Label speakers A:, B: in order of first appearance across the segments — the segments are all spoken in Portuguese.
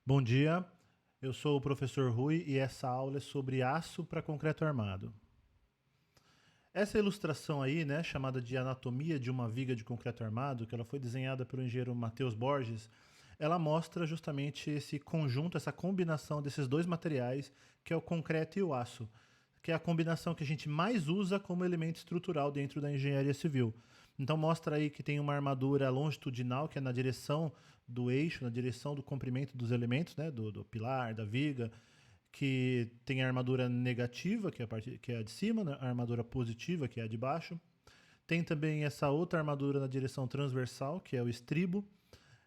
A: Bom dia, eu sou o professor Rui e essa aula é sobre aço para concreto armado. Essa ilustração aí, né, chamada de anatomia de uma viga de concreto armado, que ela foi desenhada pelo engenheiro Matheus Borges, ela mostra justamente esse conjunto, essa combinação desses dois materiais, que é o concreto e o aço, que é a combinação que a gente mais usa como elemento estrutural dentro da engenharia civil. Então mostra aí que tem uma armadura longitudinal, que é na direção do eixo, na direção do comprimento dos elementos, né, do pilar, da viga, que tem a armadura negativa, que é a de cima, né, a armadura positiva, que é a de baixo. Tem também essa outra armadura na direção transversal, que é o estribo.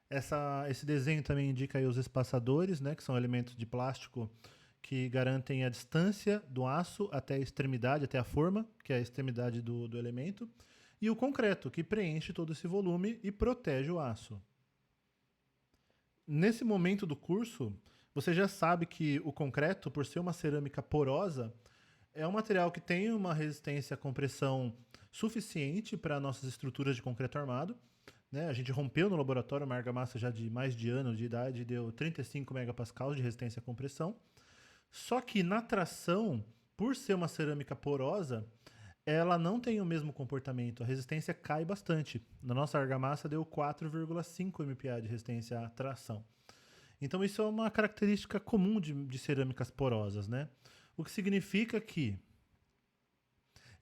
A: Esse desenho também indica aí os espaçadores, né, que são elementos de plástico que garantem a distância do aço até a extremidade, até a forma, que é a extremidade do elemento. E o concreto, que preenche todo esse volume e protege o aço. Nesse momento do curso, você já sabe que o concreto, por ser uma cerâmica porosa, é um material que tem uma resistência à compressão suficiente para nossas estruturas de concreto armado. Né? A gente rompeu no laboratório uma argamassa já de mais de ano de idade, deu 35 megapascals de resistência à compressão. Só que na tração, por ser uma cerâmica porosa, ela não tem o mesmo comportamento. A resistência cai bastante. Na nossa argamassa deu 4,5 MPa de resistência à tração. Então isso é uma característica comum de cerâmicas porosas, né? O que significa que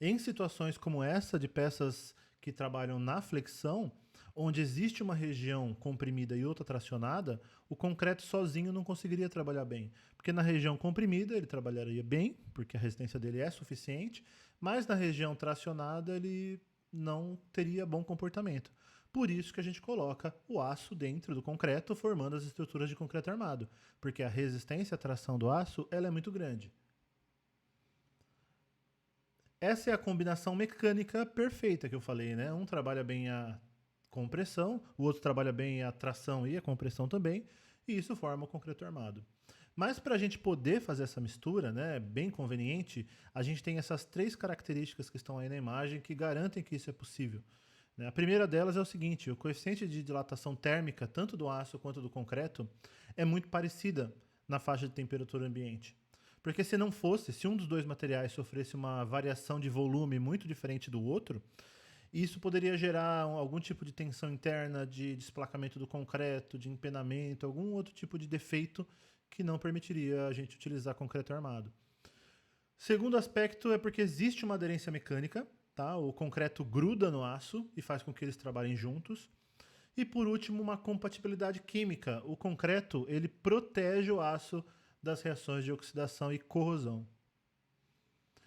A: em situações como essa de peças que trabalham na flexão, onde existe uma região comprimida e outra tracionada, o concreto sozinho não conseguiria trabalhar bem. Porque na região comprimida ele trabalharia bem, porque a resistência dele é suficiente, mas na região tracionada ele não teria bom comportamento. Por isso que a gente coloca o aço dentro do concreto, formando as estruturas de concreto armado, porque a resistência à tração do aço ela é muito grande. Essa é a combinação mecânica perfeita que eu falei, né? Um trabalha bem a compressão, o outro trabalha bem a tração e a compressão também, e isso forma o concreto armado. Mas para a gente poder fazer essa mistura, né, bem conveniente, a gente tem essas três características que estão aí na imagem que garantem que isso é possível. Né? A primeira delas é o seguinte: o coeficiente de dilatação térmica, tanto do aço quanto do concreto, é muito parecida na faixa de temperatura ambiente. Porque se não fosse, se um dos dois materiais sofresse uma variação de volume muito diferente do outro, isso poderia gerar algum tipo de tensão interna, de desplacamento do concreto, de empenamento, algum outro tipo de defeito que não permitiria a gente utilizar concreto armado. Segundo aspecto é porque existe uma aderência mecânica, tá? O concreto gruda no aço e faz com que eles trabalhem juntos. E por último, uma compatibilidade química. O concreto, ele protege o aço das reações de oxidação e corrosão.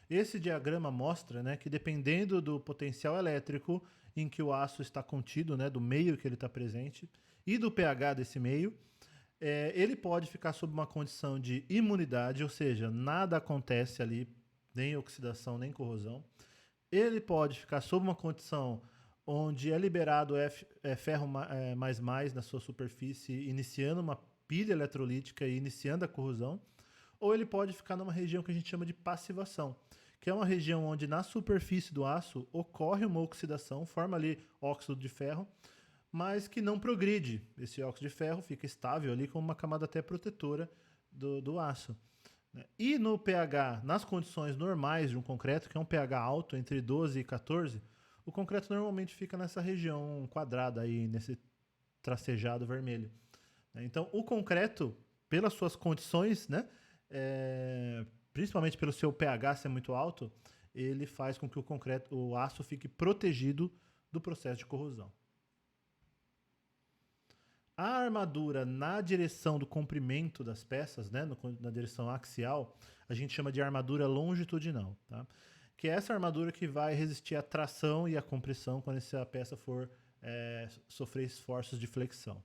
A: Esse diagrama mostra, né, que dependendo do potencial elétrico em que o aço está contido, né, do meio que ele está presente, e do pH desse meio, ele pode ficar sob uma condição de imunidade, ou seja, nada acontece ali, nem oxidação, nem corrosão. Ele pode ficar sob uma condição onde é liberado ferro mais na sua superfície, iniciando uma pilha eletrolítica e iniciando a corrosão, ou ele pode ficar numa região que a gente chama de passivação, que é uma região onde na superfície do aço ocorre uma oxidação, forma ali óxido de ferro, mas que não progride. Esse óxido de ferro fica estável ali com uma camada até protetora do aço. E no pH, nas condições normais de um concreto, que é um pH alto, entre 12 e 14, o concreto normalmente fica nessa região quadrada aí, nesse tracejado vermelho. Então, o concreto, pelas suas condições, né, principalmente pelo seu pH ser muito alto, ele faz com que o aço fique protegido do processo de corrosão. A armadura na direção do comprimento das peças, né, na direção axial, a gente chama de armadura longitudinal, tá? Que é essa armadura que vai resistir à tração e à compressão quando essa peça for sofrer esforços de flexão.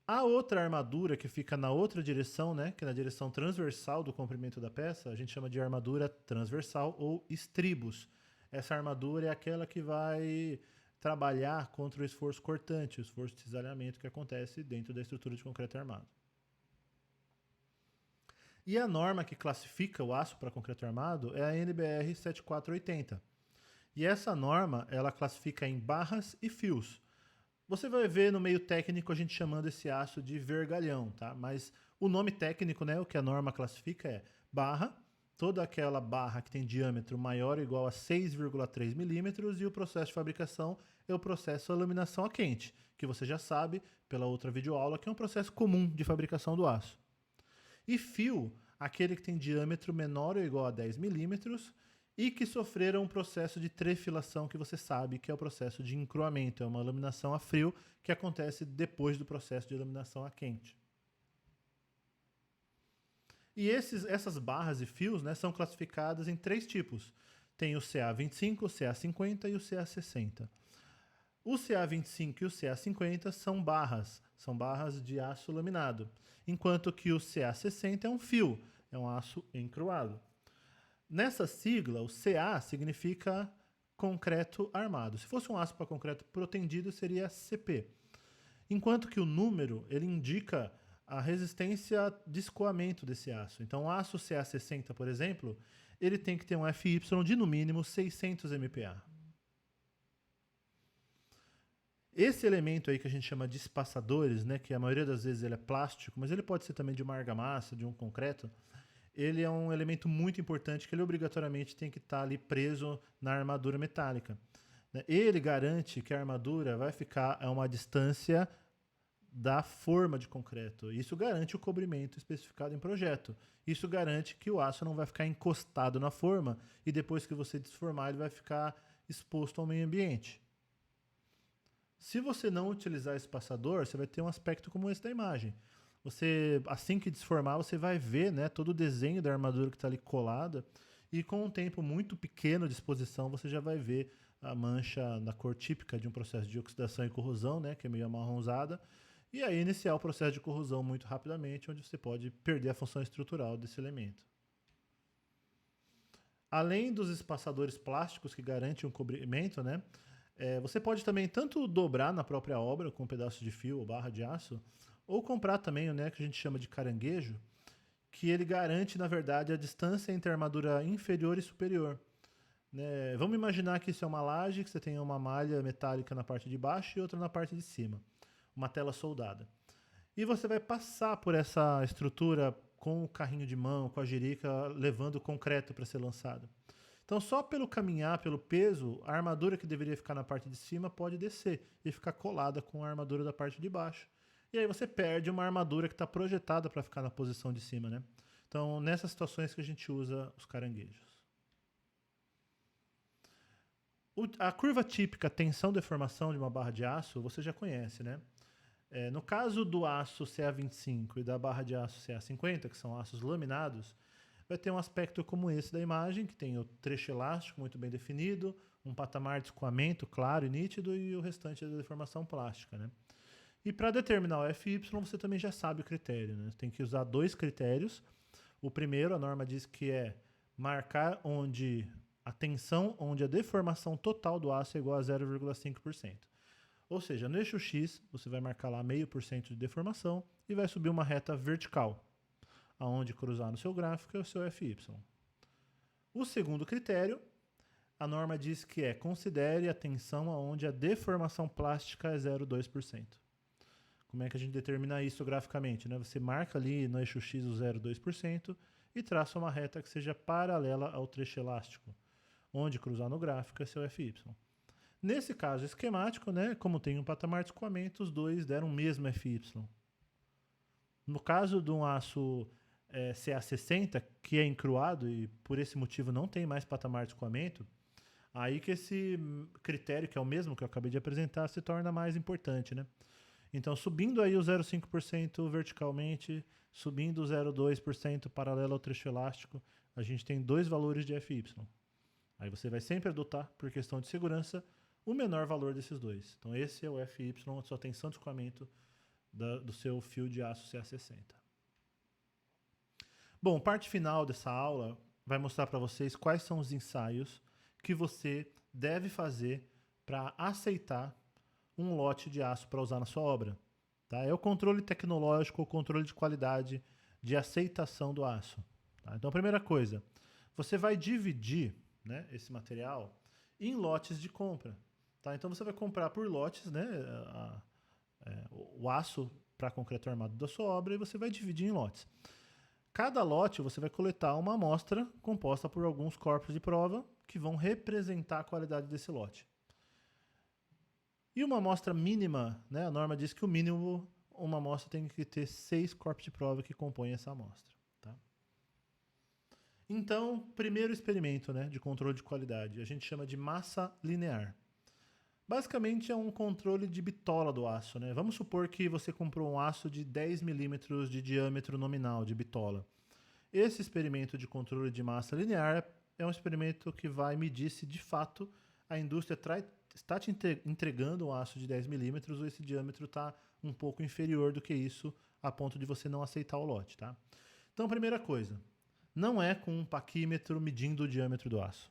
A: A outra armadura que fica na outra direção, né, que é na direção transversal do comprimento da peça, a gente chama de armadura transversal ou estribos. Essa armadura é aquela que vai trabalhar contra o esforço cortante, o esforço de cisalhamento que acontece dentro da estrutura de concreto armado. E a norma que classifica o aço para concreto armado é a NBR 7480. E essa norma, ela classifica em barras e fios. Você vai ver no meio técnico a gente chamando esse aço de vergalhão, tá? Mas o nome técnico, né, o que a norma classifica é barra, toda aquela barra que tem diâmetro maior ou igual a 6,3 milímetros, e o processo de fabricação é o processo de laminação a quente, que você já sabe pela outra videoaula que é um processo comum de fabricação do aço. E fio, aquele que tem diâmetro menor ou igual a 10 milímetros e que sofreram um processo de trefilação que você sabe que é o processo de encruamento, é uma laminação a frio que acontece depois do processo de laminação a quente. E essas barras e fios, né, são classificadas em 3 tipos. Tem o CA25, o CA50 e o CA60. O CA25 e o CA50 são barras de aço laminado, enquanto que o CA60 é um fio, é um aço encruado. Nessa sigla, o CA significa concreto armado. Se fosse um aço para concreto protendido, seria CP. Enquanto que o número, ele indica a resistência de escoamento desse aço. Então, o aço CA60, por exemplo, ele tem que ter um FY de no mínimo 600 MPa. Esse elemento aí que a gente chama de espaçadores, né, que a maioria das vezes ele é plástico, mas ele pode ser também de uma argamassa, de um concreto, ele é um elemento muito importante que ele obrigatoriamente tem que estar ali preso na armadura metálica. Ele garante que a armadura vai ficar a uma distância da forma de concreto. Isso garante o cobrimento especificado em projeto. Isso garante que o aço não vai ficar encostado na forma e depois que você desformar ele vai ficar exposto ao meio ambiente. Se você não utilizar esse espaçador, você vai ter um aspecto como esse da imagem. Você, assim que desformar, você vai ver, né, todo o desenho da armadura que está ali colada e com um tempo muito pequeno de exposição você já vai ver a mancha na cor típica de um processo de oxidação e corrosão, né, que é meio amarronzada, e aí iniciar o processo de corrosão muito rapidamente, onde você pode perder a função estrutural desse elemento. Além dos espaçadores plásticos que garantem um cobrimento, né, você pode também tanto dobrar na própria obra com um pedaço de fio ou barra de aço, ou comprar também, né, que a gente chama de caranguejo, que ele garante, na verdade, a distância entre a armadura inferior e superior. Né? Vamos imaginar que isso é uma laje, que você tem uma malha metálica na parte de baixo e outra na parte de cima. Uma tela soldada. E você vai passar por essa estrutura com o carrinho de mão, com a jerica, levando o concreto para ser lançado. Então, só pelo caminhar, pelo peso, a armadura que deveria ficar na parte de cima pode descer e ficar colada com a armadura da parte de baixo. E aí você perde uma armadura que está projetada para ficar na posição de cima, né? Então, nessas situações que a gente usa os caranguejos. A curva típica tensão-deformação de uma barra de aço, você já conhece, né? No caso do aço CA25 e da barra de aço CA50, que são aços laminados, vai ter um aspecto como esse da imagem, que tem o trecho elástico muito bem definido, um patamar de escoamento claro e nítido e o restante da deformação plástica, né? E para determinar o FY, você também já sabe o critério, né? Você tem que usar 2 critérios. O primeiro, a norma diz que é marcar onde a tensão, onde a deformação total do aço é igual a 0,5%. Ou seja, no eixo X, você vai marcar lá 0,5% de deformação e vai subir uma reta vertical, aonde cruzar no seu gráfico é o seu FY. O segundo critério, a norma diz que é considere a tensão aonde a deformação plástica é 0,2%. Como é que a gente determina isso graficamente? Né? Você marca ali no eixo X o 0,2% e traça uma reta que seja paralela ao trecho elástico, onde cruzar no gráfico é seu FY. Nesse caso esquemático, né, como tem um patamar de escoamento, os dois deram o mesmo FY. No caso de um aço CA60, que é encruado e por esse motivo não tem mais patamar de escoamento, aí que esse critério, que é o mesmo que eu acabei de apresentar, se torna mais importante, né? Então, subindo aí o 0,5% verticalmente, subindo o 0,2% paralelo ao trecho elástico, a gente tem 2 valores de FY. Aí você vai sempre adotar, por questão de segurança, o menor valor desses dois. Então, esse é o FY, a sua tensão de escoamento do seu fio de aço CA60. Bom, parte final dessa aula vai mostrar para vocês quais são os ensaios que você deve fazer para aceitar um lote de aço para usar na sua obra. Tá? É o controle tecnológico, o controle de qualidade de aceitação do aço. Tá? Então, a primeira coisa, você vai dividir, né, esse material em lotes de compra. Tá? Então você vai comprar por lotes, né, o aço para concreto armado da sua obra e você vai dividir em lotes. Cada lote você vai coletar uma amostra composta por alguns corpos de prova que vão representar a qualidade desse lote. E uma amostra mínima, né, a norma diz que o mínimo uma amostra tem que ter 6 corpos de prova que compõem essa amostra. Tá? Então, primeiro experimento, né, de controle de qualidade, a gente chama de massa linear. Basicamente é um controle de bitola do aço. Né? Vamos supor que você comprou um aço de 10 milímetros de diâmetro nominal de bitola. Esse experimento de controle de massa linear é um experimento que vai medir se de fato a indústria está te entregando um aço de 10 milímetros ou esse diâmetro está um pouco inferior do que isso, a ponto de você não aceitar o lote. Tá? Então, primeira coisa, não é com um paquímetro medindo o diâmetro do aço.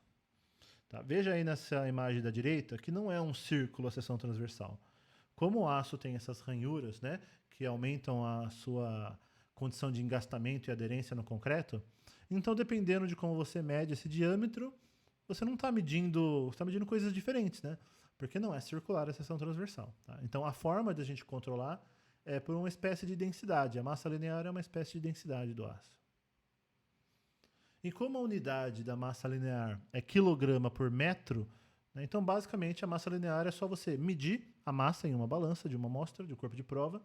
A: Tá? Veja aí nessa imagem da direita que não é um círculo a seção transversal. Como o aço tem essas ranhuras, né, que aumentam a sua condição de engastamento e aderência no concreto, então dependendo de como você mede esse diâmetro, você não está medindo, você está medindo coisas diferentes, né? Porque não é circular a seção transversal. Tá? Então a forma de a gente controlar é por uma espécie de densidade. A massa linear é uma espécie de densidade do aço. E como a unidade da massa linear é quilograma por metro, né, então basicamente a massa linear é só você medir a massa em uma balança de uma amostra, de um corpo de prova,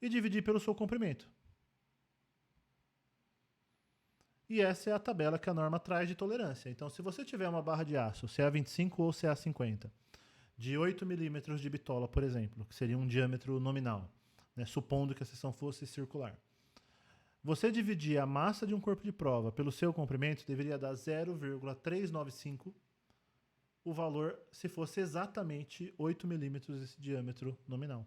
A: e dividir pelo seu comprimento. E essa é a tabela que a norma traz de tolerância. Então, se você tiver uma barra de aço, CA25 ou CA50, de 8 milímetros de bitola, por exemplo, que seria um diâmetro nominal, né, supondo que a seção fosse circular, você dividir a massa de um corpo de prova pelo seu comprimento deveria dar 0,395 o valor se fosse exatamente 8 milímetros esse diâmetro nominal.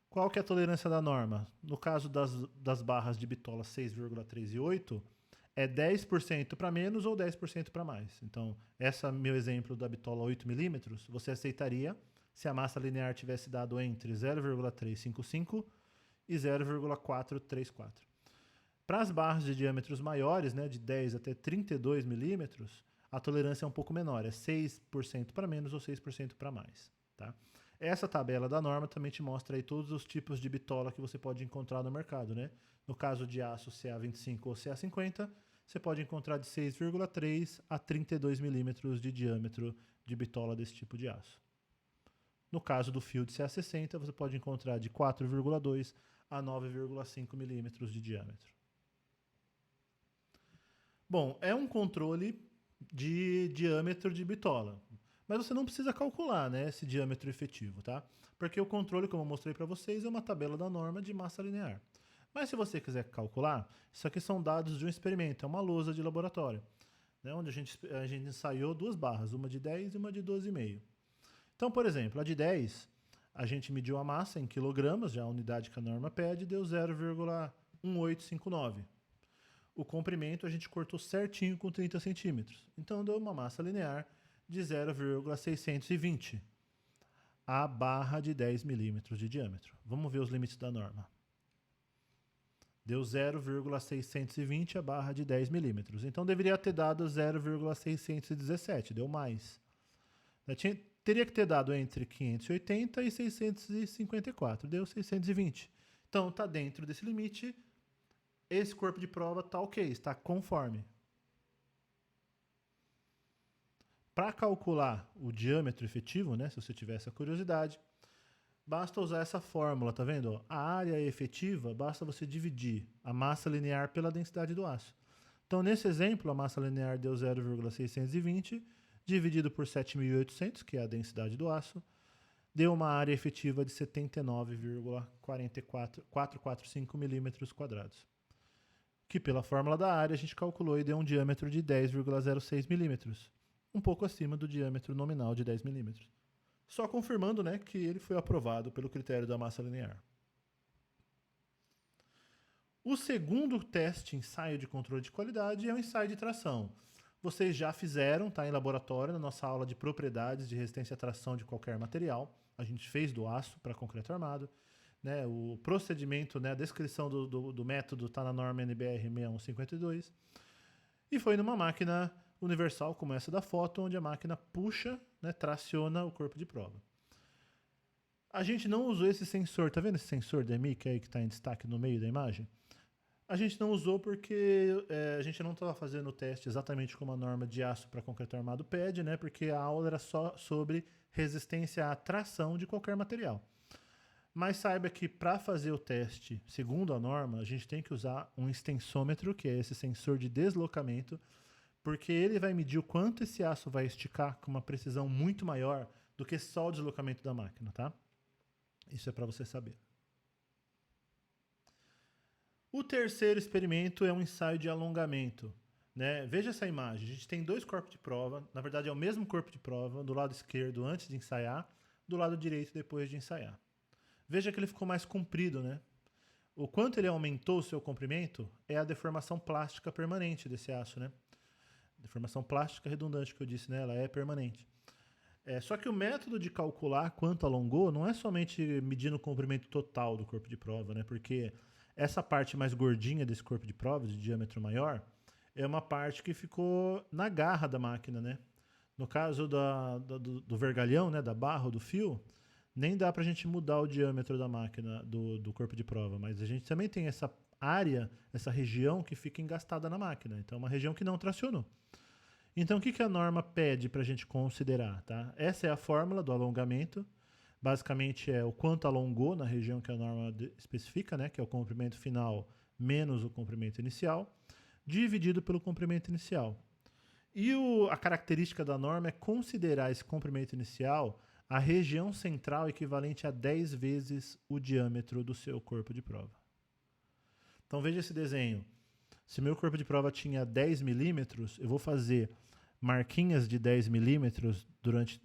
A: Qual que é a tolerância da norma? No caso das barras de bitola 6,3 e 8, é 10% para menos ou 10% para mais. Então, esse é meu exemplo da bitola 8 milímetros, você aceitaria se a massa linear tivesse dado entre 0,355 e 0,434. Para as barras de diâmetros maiores, né, de 10 até 32 milímetros, a tolerância é um pouco menor, é 6% para menos ou 6% para mais. Tá? Essa tabela da norma também te mostra aí todos os tipos de bitola que você pode encontrar no mercado. Né? No caso de aço CA25 ou CA50, você pode encontrar de 6,3 a 32 milímetros de diâmetro de bitola desse tipo de aço. No caso do fio de CA60, você pode encontrar de 4,2 a 9,5 milímetros de diâmetro. Bom, é um controle de diâmetro de bitola, mas você não precisa calcular, né, esse diâmetro efetivo, tá? Porque o controle, como eu mostrei para vocês, é uma tabela da norma de massa linear. Mas se você quiser calcular, isso aqui são dados de um experimento, é uma lousa de laboratório, né, onde a gente ensaiou 2 barras, uma de 10 e uma de 12,5. Então, por exemplo, a de 10, a gente mediu a massa em quilogramas, já a unidade que a norma pede, deu 0,1859. O comprimento a gente cortou certinho com 30 centímetros. Então deu uma massa linear de 0,620 a barra de 10 milímetros de diâmetro. Vamos ver os limites da norma. Deu 0,620 a barra de 10 milímetros. Então deveria ter dado 0,617, deu mais. Teria que ter dado entre 580 e 654, deu 620. Então está dentro desse limite. Esse corpo de prova está ok, está conforme. Para calcular o diâmetro efetivo, né, se você tiver essa curiosidade, basta usar essa fórmula, tá vendo? A área efetiva, basta você dividir a massa linear pela densidade do aço. Então, nesse exemplo, a massa linear deu 0,620, dividido por 7.800, que é a densidade do aço, deu uma área efetiva de 79,445 milímetros quadrados. Que pela fórmula da área a gente calculou e deu um diâmetro de 10,06 milímetros, um pouco acima do diâmetro nominal de 10 milímetros. Só confirmando, né, que ele foi aprovado pelo critério da massa linear. O segundo teste, ensaio de controle de qualidade, é o ensaio de tração. Vocês já fizeram, tá, em laboratório, na nossa aula de propriedades de resistência à tração de qualquer material. A gente fez do aço para concreto armado. Né, o procedimento, né, a descrição do método está na norma NBR 6152. E foi numa máquina universal como essa da foto, onde a máquina puxa né, traciona o corpo de prova. A gente não usou esse sensor, tá vendo esse sensor DMI que está em destaque no meio da imagem? A gente não usou porque a gente não estava fazendo o teste exatamente como a norma de aço para concreto armado pede, né? Porque a aula era só sobre resistência à tração de qualquer material. Mas saiba que para fazer o teste, segundo a norma, a gente tem que usar um extensômetro, que é esse sensor de deslocamento, porque ele vai medir o quanto esse aço vai esticar com uma precisão muito maior do que só o deslocamento da máquina, tá? Isso é para você saber. O terceiro experimento é um ensaio de alongamento. Né? Veja essa imagem. A gente tem dois corpos de prova. Na verdade, é o mesmo corpo de prova, do lado esquerdo antes de ensaiar, do lado direito depois de ensaiar. Veja que ele ficou mais comprido, né? O quanto ele aumentou o seu comprimento é a deformação plástica permanente desse aço, né? Deformação plástica redundante que eu disse, né? Ela é permanente. Só que o método de calcular quanto alongou não é somente medindo o comprimento total do corpo de prova, né? Porque essa parte mais gordinha desse corpo de prova, de diâmetro maior, é uma parte que ficou na garra da máquina, né? No caso do vergalhão, né? Da barra ou do fio, nem dá pra gente mudar o diâmetro da máquina, do corpo de prova, mas a gente também tem essa área, essa região que fica engastada na máquina. Então, é uma região que não tracionou. Então, o que a norma pede para a gente considerar? Tá? Essa é a fórmula do alongamento. Basicamente, é o quanto alongou na região que a norma especifica, né? Que é o comprimento final menos o comprimento inicial, dividido pelo comprimento inicial. E a característica da norma é considerar esse comprimento inicial a região central equivalente a 10 vezes o diâmetro do seu corpo de prova. Então, veja esse desenho. Se meu corpo de prova tinha 10 milímetros, eu vou fazer marquinhas de 10 milímetros durante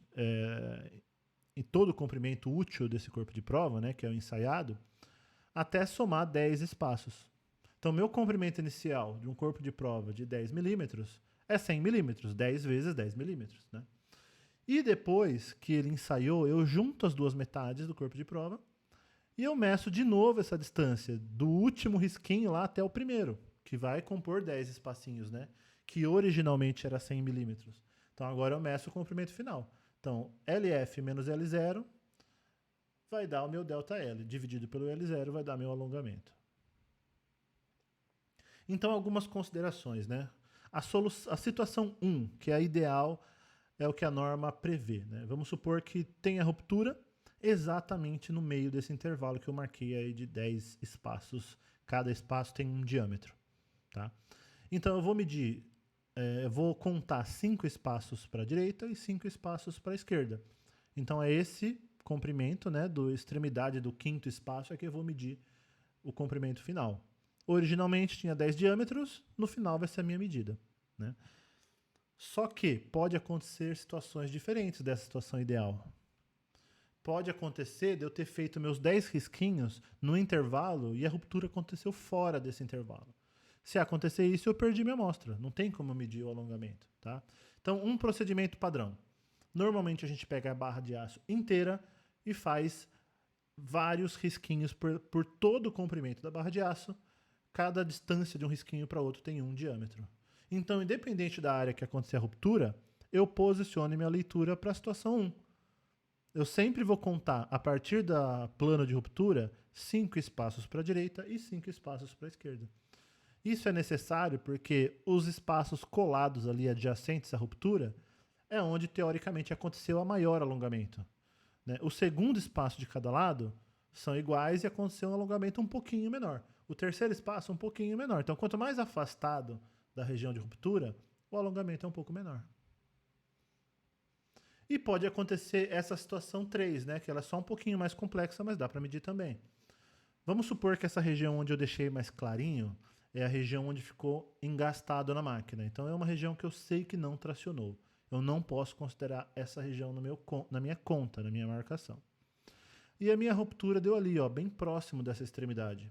A: em todo o comprimento útil desse corpo de prova, né, que é o ensaiado, até somar 10 espaços. Então, meu comprimento inicial de um corpo de prova de 10 milímetros é 100 milímetros, 10 vezes 10 milímetros. Né? E depois que ele ensaiou, eu junto as duas metades do corpo de prova e eu meço de novo essa distância do último risquinho lá até o primeiro, que vai compor 10 espacinhos, né? Que originalmente era 100 milímetros. Então agora eu meço o comprimento final. Então, LF menos L0 vai dar o meu ΔL, dividido pelo L0 vai dar meu alongamento. Então, algumas considerações, né? A situação 1, que é a ideal, é o que a norma prevê, né? Vamos supor que tenha ruptura exatamente no meio desse intervalo que eu marquei aí de 10 espaços. Cada espaço tem um diâmetro. Tá? Então eu vou medir, eu vou contar 5 espaços para a direita e 5 espaços para a esquerda. Então é esse comprimento, né, do extremidade do quinto espaço é que eu vou medir o comprimento final. Originalmente tinha 10 diâmetros, no final vai ser a minha medida. Né? Só que pode acontecer situações diferentes dessa situação ideal. Pode acontecer de eu ter feito meus 10 risquinhos no intervalo e a ruptura aconteceu fora desse intervalo. Se acontecer isso, eu perdi minha amostra. Não tem como medir o alongamento. Tá? Então, um procedimento padrão. Normalmente, a gente pega a barra de aço inteira e faz vários risquinhos por todo o comprimento da barra de aço. Cada distância de um risquinho para outro tem um diâmetro. Então, independente da área que acontecer a ruptura, eu posiciono minha leitura para a situação 1. Eu sempre vou contar, a partir da plano de ruptura, 5 espaços para a direita e 5 espaços para a esquerda. Isso é necessário porque os espaços colados ali adjacentes à ruptura é onde, teoricamente, aconteceu a maior alongamento. Né? O segundo espaço de cada lado são iguais e aconteceu um alongamento um pouquinho menor. O terceiro espaço um pouquinho menor. Então, quanto mais afastado da região de ruptura, o alongamento é um pouco menor. E pode acontecer essa situação 3, né? Que ela é só um pouquinho mais complexa, mas dá para medir também. Vamos supor que essa região onde eu deixei mais clarinho é a região onde ficou engastado na máquina. Então é uma região que eu sei que não tracionou. Eu não posso considerar essa região na minha conta, na minha marcação. E a minha ruptura deu ali, ó, bem próximo dessa extremidade.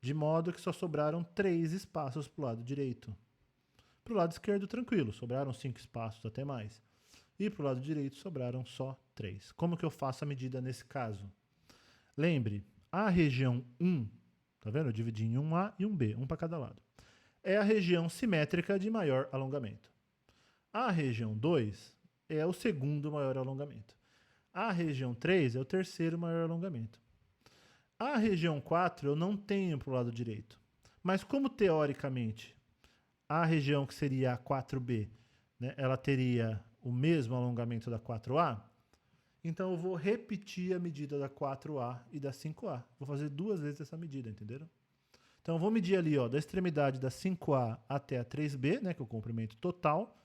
A: De modo que só sobraram 3 espaços para o lado direito. Para o lado esquerdo, tranquilo, sobraram 5 espaços, até mais. E para o lado direito sobraram só 3. Como que eu faço a medida nesse caso? Lembre, a região 1, tá vendo? Eu dividi em um A e um B, um para cada lado. É a região simétrica de maior alongamento. A região 2 é o segundo maior alongamento. A região 3 é o terceiro maior alongamento. A região 4 eu não tenho para o lado direito. Mas como teoricamente a região que seria a 4B, né, ela teria o mesmo alongamento da 4A, então eu vou repetir a medida da 4A e da 5A. Vou fazer duas vezes essa medida, entenderam? Então eu vou medir ali, ó, da extremidade da 5A até a 3B, né, que é o comprimento total.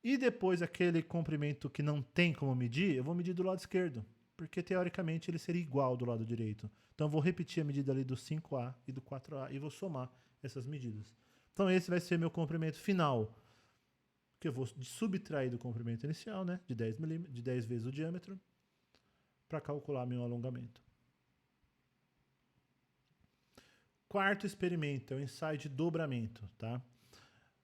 A: E depois aquele comprimento que não tem como medir, eu vou medir do lado esquerdo, porque teoricamente ele seria igual do lado direito. Então eu vou repetir a medida ali do 5A e do 4A e vou somar essas medidas. Então esse vai ser meu comprimento final, que eu vou subtrair do comprimento inicial, né, de 10 vezes o diâmetro, para calcular meu alongamento. Quarto experimento é o ensaio de dobramento, tá?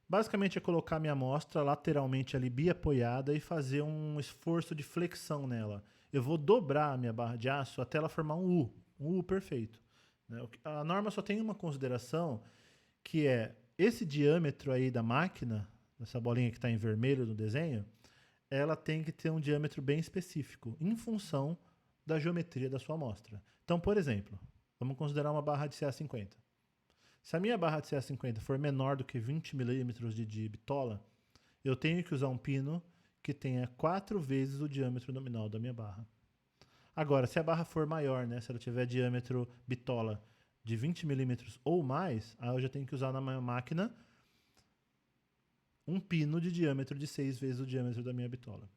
A: Basicamente é colocar minha amostra lateralmente ali biapoiada e fazer um esforço de flexão nela. Eu vou dobrar a minha barra de aço até ela formar um U perfeito. A norma só tem uma consideração, que é esse diâmetro aí da máquina, essa bolinha que está em vermelho no desenho, ela tem que ter um diâmetro bem específico, em função da geometria da sua amostra. Então, por exemplo, vamos considerar uma barra de CA50. Se a minha barra de CA50 for menor do que 20 milímetros de bitola, eu tenho que usar um pino que tenha 4 vezes o diâmetro nominal da minha barra. Agora, se a barra for maior, né, se ela tiver diâmetro bitola de 20 milímetros ou mais, aí eu já tenho que usar na minha máquina um pino de diâmetro de 6 vezes o diâmetro da minha bitola.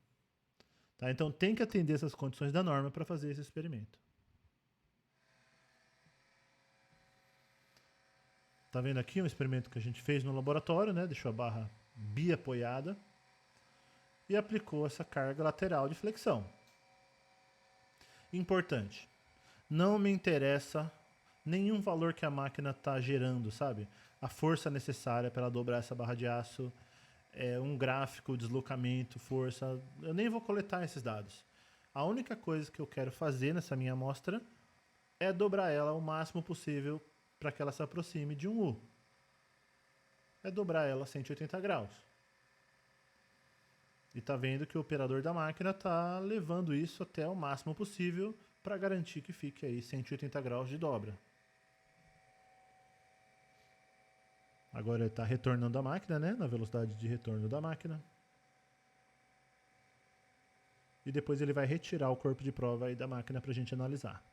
A: Tá? Então tem que atender essas condições da norma para fazer esse experimento. Tá vendo aqui um experimento que a gente fez no laboratório, né? Deixou a barra biapoiada e aplicou essa carga lateral de flexão. Importante, não me interessa nenhum valor que a máquina está gerando, sabe? A força necessária para ela dobrar essa barra de aço, um gráfico, deslocamento, força, eu nem vou coletar esses dados. A única coisa que eu quero fazer nessa minha amostra é dobrar ela o máximo possível para que ela se aproxime de um U. É dobrar ela 180 graus. E tá vendo que o operador da máquina está levando isso até o máximo possível para garantir que fique aí 180 graus de dobra. Agora ele está retornando a máquina, né? Na velocidade de retorno da máquina. E depois ele vai retirar o corpo de prova aí da máquina para a gente analisar.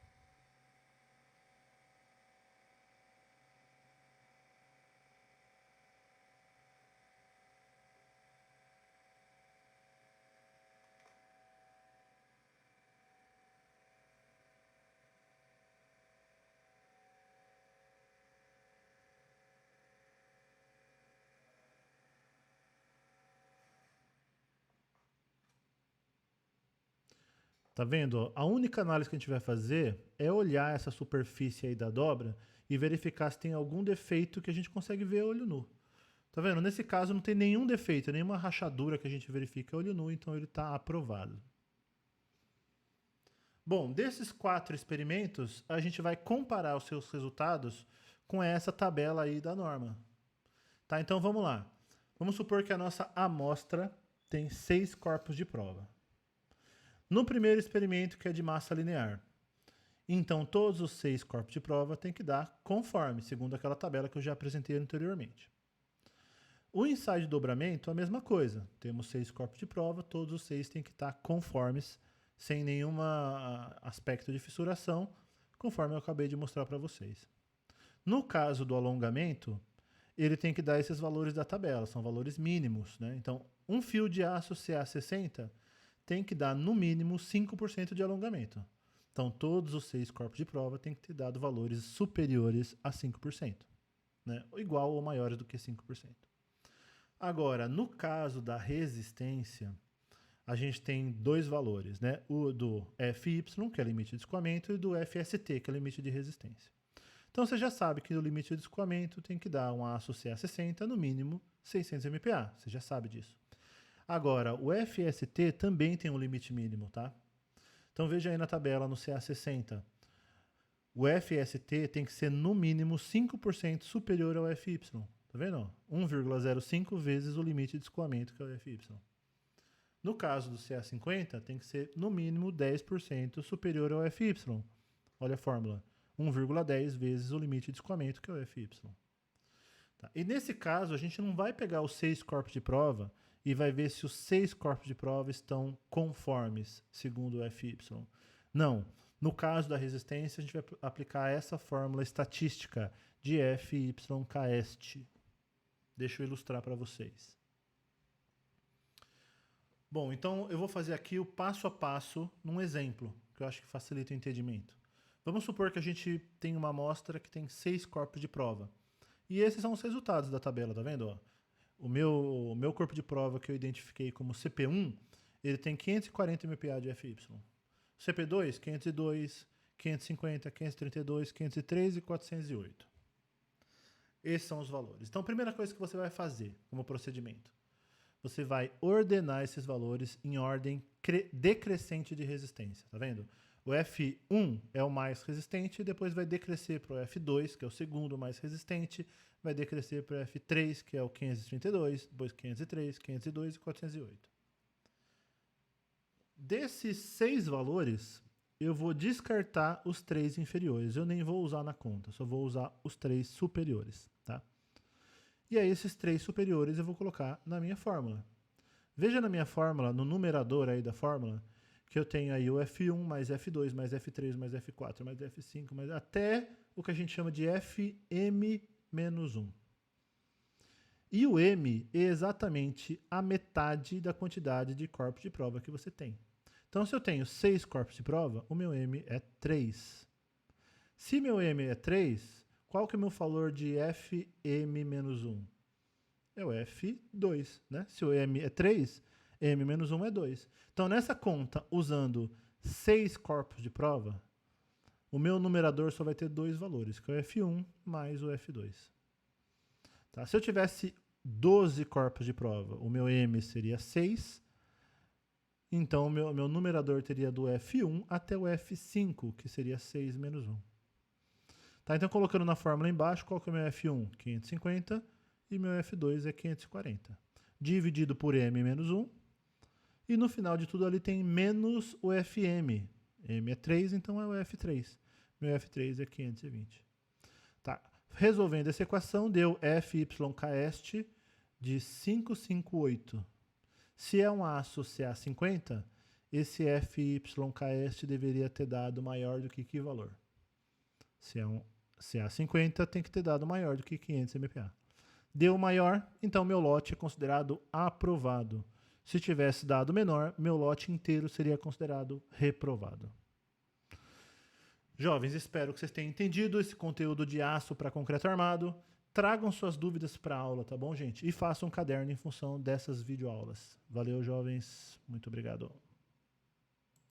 A: Tá vendo? A única análise que a gente vai fazer é olhar essa superfície aí da dobra e verificar se tem algum defeito que a gente consegue ver a olho nu. Tá vendo? Nesse caso não tem nenhum defeito, nenhuma rachadura que a gente verifica a olho nu, então ele está aprovado. Bom, desses 4 experimentos, a gente vai comparar os seus resultados com essa tabela aí da norma. Tá? Então vamos lá. Vamos supor que a nossa amostra tem 6 corpos de prova. No primeiro experimento, que é de massa linear, então todos os 6 corpos de prova têm que dar conforme, segundo aquela tabela que eu já apresentei anteriormente. O ensaio de dobramento, a mesma coisa. Temos 6 corpos de prova, todos os 6 têm que estar conformes, sem nenhum aspecto de fissuração, conforme eu acabei de mostrar para vocês. No caso do alongamento, ele tem que dar esses valores da tabela, são valores mínimos, né? Então, um fio de aço CA60 tem que dar no mínimo 5% de alongamento. Então, todos os 6 corpos de prova têm que ter dado valores superiores a 5%, né? Igual ou maiores do que 5%. Agora, no caso da resistência, a gente tem 2 valores, né? O do FY, que é o limite de escoamento, e do FST, que é o limite de resistência. Então você já sabe que o limite de escoamento tem que dar um aço CA60 no mínimo 600 MPa. Você já sabe disso. Agora, o FST também tem um limite mínimo, tá? Então veja aí na tabela no CA60. O FST tem que ser no mínimo 5% superior ao FY. Tá vendo? 1,05 vezes o limite de escoamento, que é o FY. No caso do CA50, tem que ser no mínimo 10% superior ao FY. Olha a fórmula. 1,10 vezes o limite de escoamento, que é o FY. Tá. E nesse caso, a gente não vai pegar os 6 corpos de prova e vai ver se os 6 corpos de prova estão conformes, segundo o FY. Não. No caso da resistência, a gente vai aplicar essa fórmula estatística de FYKest. Deixa eu ilustrar para vocês. Bom, então eu vou fazer aqui o passo a passo num exemplo, que eu acho que facilita o entendimento. Vamos supor que a gente tem uma amostra que tem 6 corpos de prova. E esses são os resultados da tabela, tá vendo? Ó, o meu corpo de prova que eu identifiquei como CP1, ele tem 540 MPa de FY. CP2, 502, 550, 532, 503 e 408. Esses são os valores. Então, a primeira coisa que você vai fazer como procedimento, você vai ordenar esses valores em ordem decrescente de resistência, tá vendo? O F1 é o mais resistente, depois vai decrescer para o F2, que é o segundo mais resistente, vai decrescer para o F3, que é o 532, depois 503, 502 e 408. Desses 6 valores, eu vou descartar os 3 inferiores. Eu nem vou usar na conta, só vou usar os 3 superiores, tá? E aí esses 3 superiores eu vou colocar na minha fórmula. Veja na minha fórmula, no numerador aí da fórmula, que eu tenho aí o F1 mais F2 mais F3 mais F4 mais F5, mais até o que a gente chama de Fm-1. E o M é exatamente a metade da quantidade de corpos de prova que você tem. Então, se eu tenho 6 corpos de prova, o meu M é 3. Se meu M é 3, qual que é o meu valor de Fm-1? É o F2, né? Se o M é 3, M-1 é 2. Então, nessa conta, usando 6 corpos de prova, o meu numerador só vai ter 2 valores, que é o F1 mais o F2. Tá? Se eu tivesse 12 corpos de prova, o meu M seria 6. Então, o meu numerador teria do F1 até o F5, que seria 6 menos 1. Tá, então, colocando na fórmula embaixo, qual que é o meu F1? 550 e meu F2 é 540. Dividido por M menos 1. E no final de tudo ali tem menos o FM. M é 3, então é o F3. Meu F3 é 520. Tá. Resolvendo essa equação, deu FYKest de 558. Se é um aço CA50, esse FYKest deveria ter dado maior do que valor? Se é um CA50, tem que ter dado maior do que 500 MPa. Deu maior, então meu lote é considerado aprovado. Se tivesse dado menor, meu lote inteiro seria considerado reprovado. Jovens, espero que vocês tenham entendido esse conteúdo de aço para concreto armado. Tragam suas dúvidas para a aula, tá bom, gente? E façam um caderno em função dessas videoaulas. Valeu, jovens. Muito obrigado.